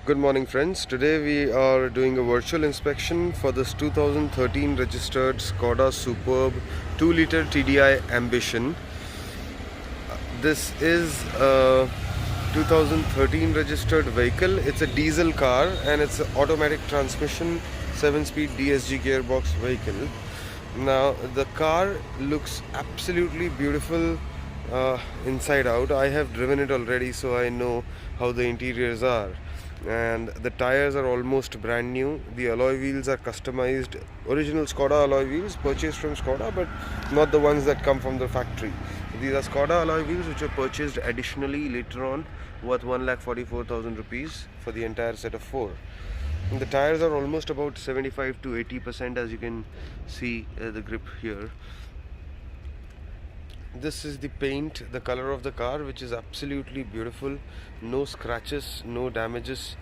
Good morning friends. Today we are doing a virtual inspection for this 2013 registered Skoda Superb 2-liter TDI Ambition. This is a 2013 registered vehicle. It's a diesel car and it's an automatic transmission 7-speed DSG gearbox vehicle. Now the car looks absolutely beautiful inside out. I have driven it already, so I know how the interiors are. And the tires are almost brand new. The alloy wheels are customized, original Skoda alloy wheels purchased from Skoda, but not the ones that come from the factory. These are Skoda alloy wheels which are purchased additionally later on, worth 1,44,000 rupees for the entire set of 4. And the tires are almost about 75 to 80%, as you can see the grip here. This is the paint, the color of the car, which is absolutely beautiful. No scratches, no damages,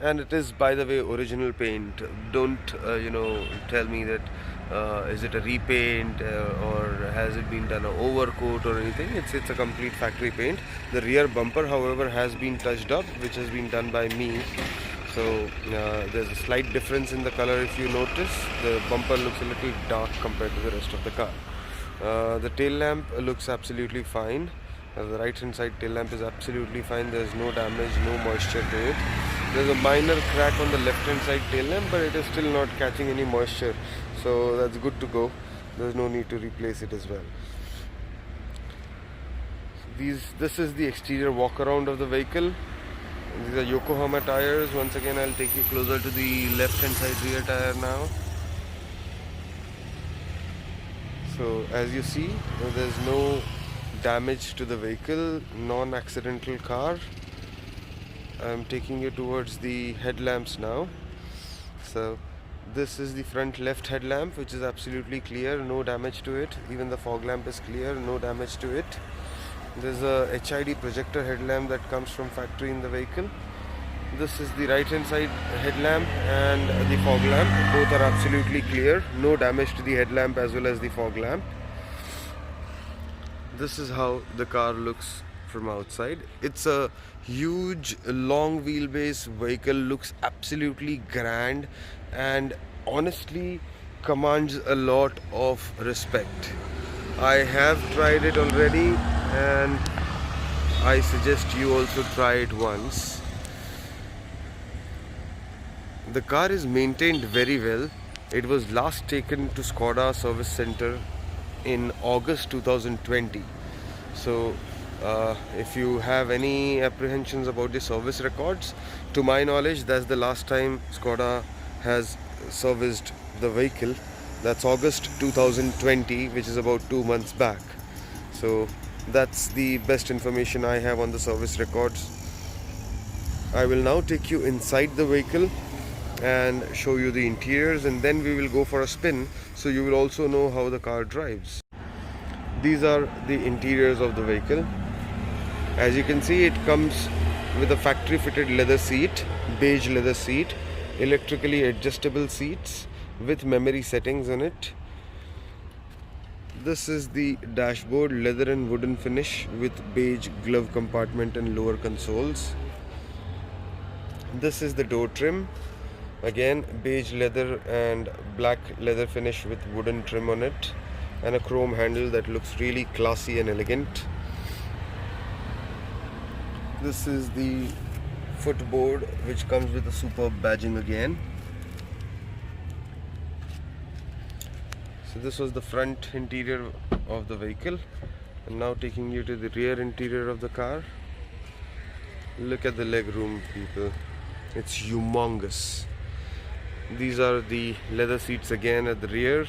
and it is, by the way, original paint. Don't tell me that is it a repaint or has it been done an overcoat or anything. It's a complete factory paint. The rear bumper, however, has been touched up, which has been done by me. So there's a slight difference in the color. If you notice, the bumper looks a little dark compared to the rest of the car. The tail lamp looks absolutely fine. The right hand side tail lamp is absolutely fine. There's no damage, no moisture to it. There's a minor crack on the left hand side tail lamp, but it is still not catching any moisture, so that's good to go. There's no need to replace it as well. This is the exterior walk around of the vehicle. These are Yokohama tires. Once again, I'll take you closer to the left hand side rear tire now. So as you see, there's no damage to the vehicle, non-accidental car. I'm taking you towards the headlamps now. So this is the front left headlamp, which is absolutely clear, no damage to it. Even the fog lamp is clear, no damage to it. There's a HID projector headlamp that comes from factory in the vehicle. This is the right hand side headlamp and the fog lamp. Both are absolutely clear. No damage to the headlamp as well as the fog lamp. This is how the car looks from outside. It's a huge long wheelbase vehicle, looks absolutely grand and honestly commands a lot of respect. I have tried it already and I suggest you also try it once. The car is maintained very well. It was last taken to Skoda service center in August 2020. So if you have any apprehensions about the service records, to my knowledge, that's the last time Skoda has serviced the vehicle. That's August 2020, which is about 2 months back. So that's the best information I have on the service records. I will now take you inside the vehicle and show you the interiors, and then we will go for a spin, so you will also know how the car drives. These are the interiors of the vehicle. As you can see, it comes with a factory fitted leather seat, beige leather seat, electrically adjustable seats with memory settings on it. This is the dashboard, leather and wooden finish with beige glove compartment and lower consoles. This is the door trim. Again, beige leather and black leather finish with wooden trim on it, and a chrome handle that looks really classy and elegant. This is the footboard, which comes with a superb badging again. So this was the front interior of the vehicle, and now taking you to the rear interior of the car. Look at the leg room, people. It's humongous. These are the leather seats again at the rear.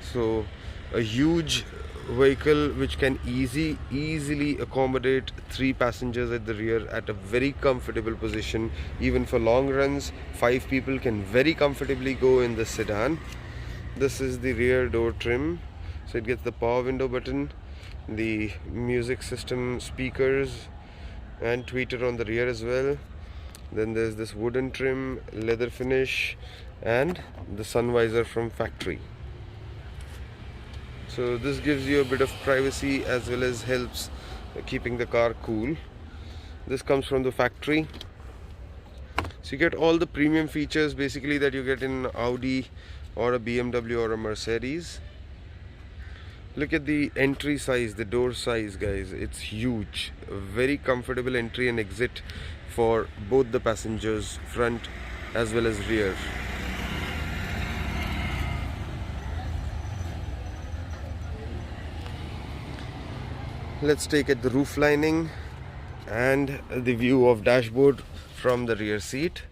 So a huge vehicle which can easily accommodate 3 passengers at the rear at a very comfortable position. Even for long runs, 5 people can very comfortably go in the sedan. This is the rear door trim. So it gets the power window button, the music system speakers, and tweeter on the rear as well. Then there's this wooden trim, leather finish, and the sun visor from factory. So this gives you a bit of privacy as well as helps keeping the car cool. This comes from the factory. So you get all the premium features basically that you get in Audi or a BMW or a Mercedes. Look at the entry size, the door size, guys. It's huge. A very comfortable entry and exit for both the passengers, front as well as rear. Let's take at the roof lining and the view of dashboard from the rear seat.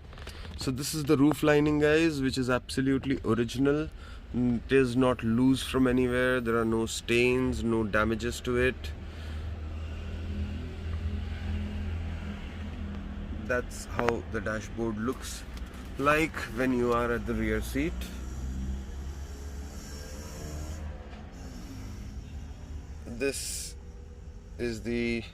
So this is the roof lining, guys, which is absolutely original. It is not loose from anywhere. There are no stains, no damages to it. That's how the dashboard looks like when you are at the rear seat. This is the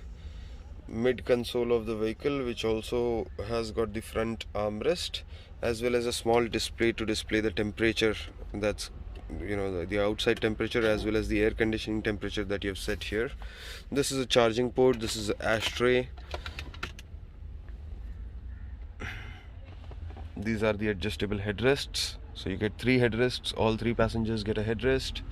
mid console of the vehicle, which also has got the front armrest as well as a small display to display the temperature, that's the outside temperature as well as the air conditioning temperature that you have set here. This is a charging port, this is an ashtray. These are the adjustable headrests, so you get 3 headrests, all 3 passengers get a headrest.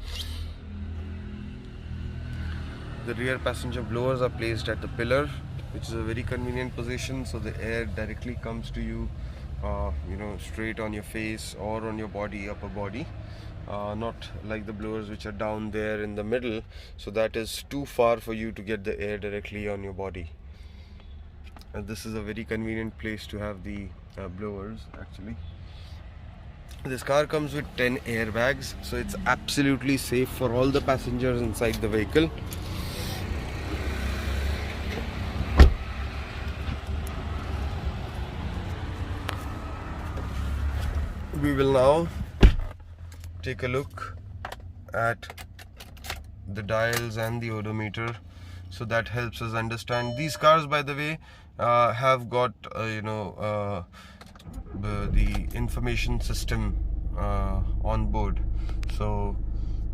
The rear passenger blowers are placed at the pillar, which is a very convenient position, so the air directly comes to you, straight on your face or on your body, upper body, not like the blowers which are down there in the middle, so that is too far for you to get the air directly on your body. And this is a very convenient place to have the blowers actually. This car comes with 10 airbags, so it's absolutely safe for all the passengers inside the vehicle. We will now take a look at the dials and the odometer, so that helps us understand. These cars, by the way, have got the information system on board, so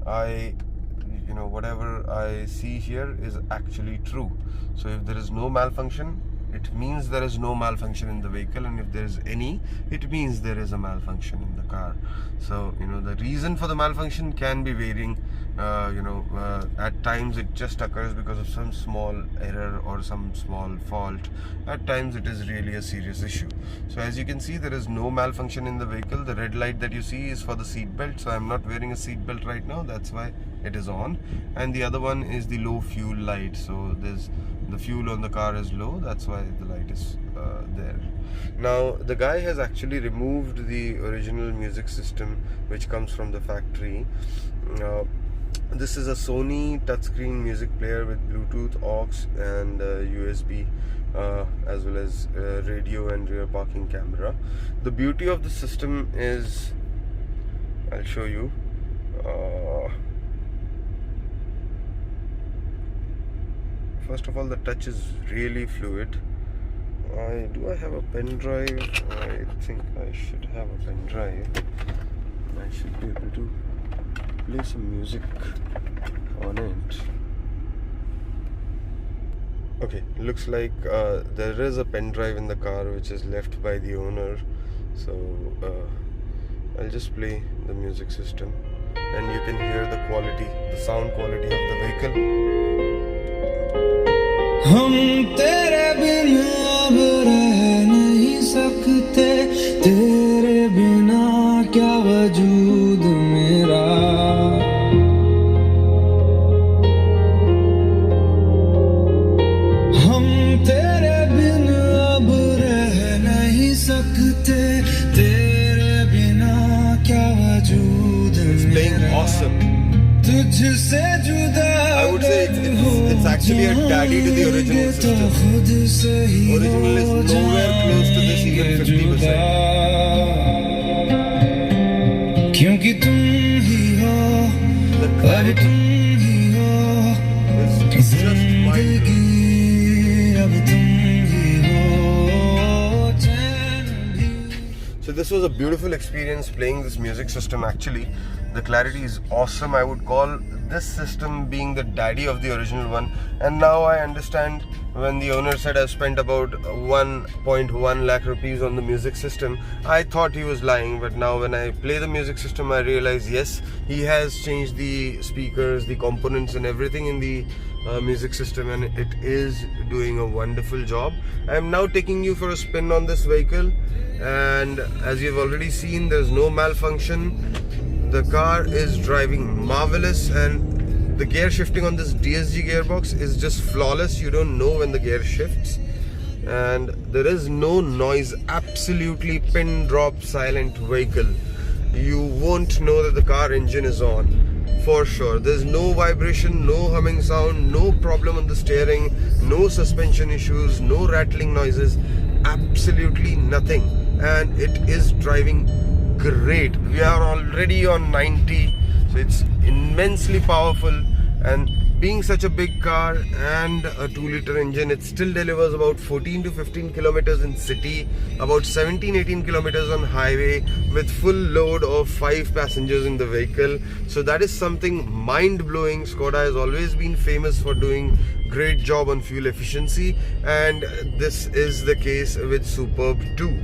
whatever I see here is actually true. So if there is no malfunction, it means there is no malfunction in the vehicle, and if there is any, it means there is a malfunction in the car. So the reason for the malfunction can be varying. At times it just occurs because of some small error or some small fault. At times it is really a serious issue. So as you can see, there is no malfunction in the vehicle. The red light that you see is for the seat belt, so I'm not wearing a seat belt right now, that's why it is on. And the other one is the low fuel light, so the fuel on the car is low, that's why the light is there. Now the guy has actually removed the original music system which comes from the factory. This is a Sony touchscreen music player with Bluetooth, aux and USB, as well as radio and rear parking camera. The beauty of the system is, I'll show you. First of all, the touch is really fluid. Do I have a pen drive? I think I should have a pen drive. I should be able to play some music on it. Okay, looks like there is a pen drive in the car which is left by the owner. So I'll just play the music system and you can hear the quality, the sound quality of the vehicle. हम तेरे बिना अब रह नहीं सकते, तेरे बिना क्या वजूद मेरा। हम तेरे बिना अब रह नहीं सकते, तेरे बिना क्या वजूद मेरा। Awesome. तुझसे जुदा I would say it's actually a daddy to the original system. Original is nowhere close to this, even 50%. क्योंकि तुम ही हो, The अब clarity तुम ही हो, is just mind. अब तुम ही हो, चैन भी। So this was a beautiful experience playing this music system actually. The clarity is awesome. I would call this system being the daddy of the original one. And now I understand when the owner said I've spent about 1.1 lakh rupees on the music system. I thought he was lying, but now when I play the music system, I realize yes, he has changed the speakers, the components and everything in the music system, and it is doing a wonderful job. I am now taking you for a spin on this vehicle, and as you've already seen, there's no malfunction. The car is driving marvelous, and the gear shifting on this DSG gearbox is just flawless. You don't know when the gear shifts, and there is no noise. Absolutely pin drop silent vehicle. You won't know that the car engine is on for sure. There's no vibration, no humming sound, no problem on the steering, no suspension issues, no rattling noises, absolutely nothing, and it is driving great. We are already on 90, so it's immensely powerful, and being such a big car and a 2-liter engine, it still delivers about 14 to 15 kilometers in city, about 17-18 kilometers on highway, with full load of 5 passengers in the vehicle. So that is something mind-blowing. Skoda has always been famous for doing great job on fuel efficiency, and this is the case with Superb 2.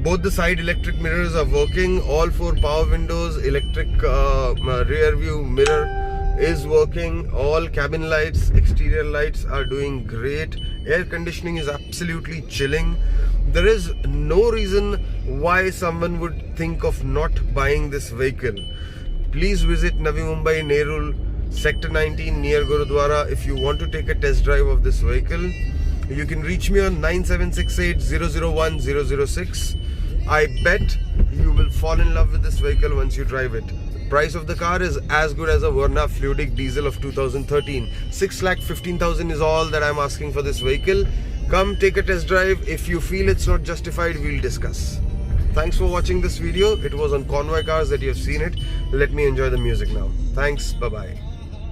Both the side electric mirrors are working, all 4 power windows, electric rear view mirror is working, all cabin lights, exterior lights are doing great, air conditioning is absolutely chilling. There is no reason why someone would think of not buying this vehicle. Please visit Navi Mumbai, Nerul, Sector 19 near Gurudwara if you want to take a test drive of this vehicle. You can reach me on 9768-001-006. I bet you will fall in love with this vehicle once you drive it. The price of the car is as good as a Verna Fluidic diesel of 2013. 6,15,000 is all that I'm asking for this vehicle. Come take a test drive. If you feel it's not justified, we'll discuss. Thanks for watching this video. It was on Convoy Cars that you have seen it. Let me enjoy the music now. Thanks. Bye-bye.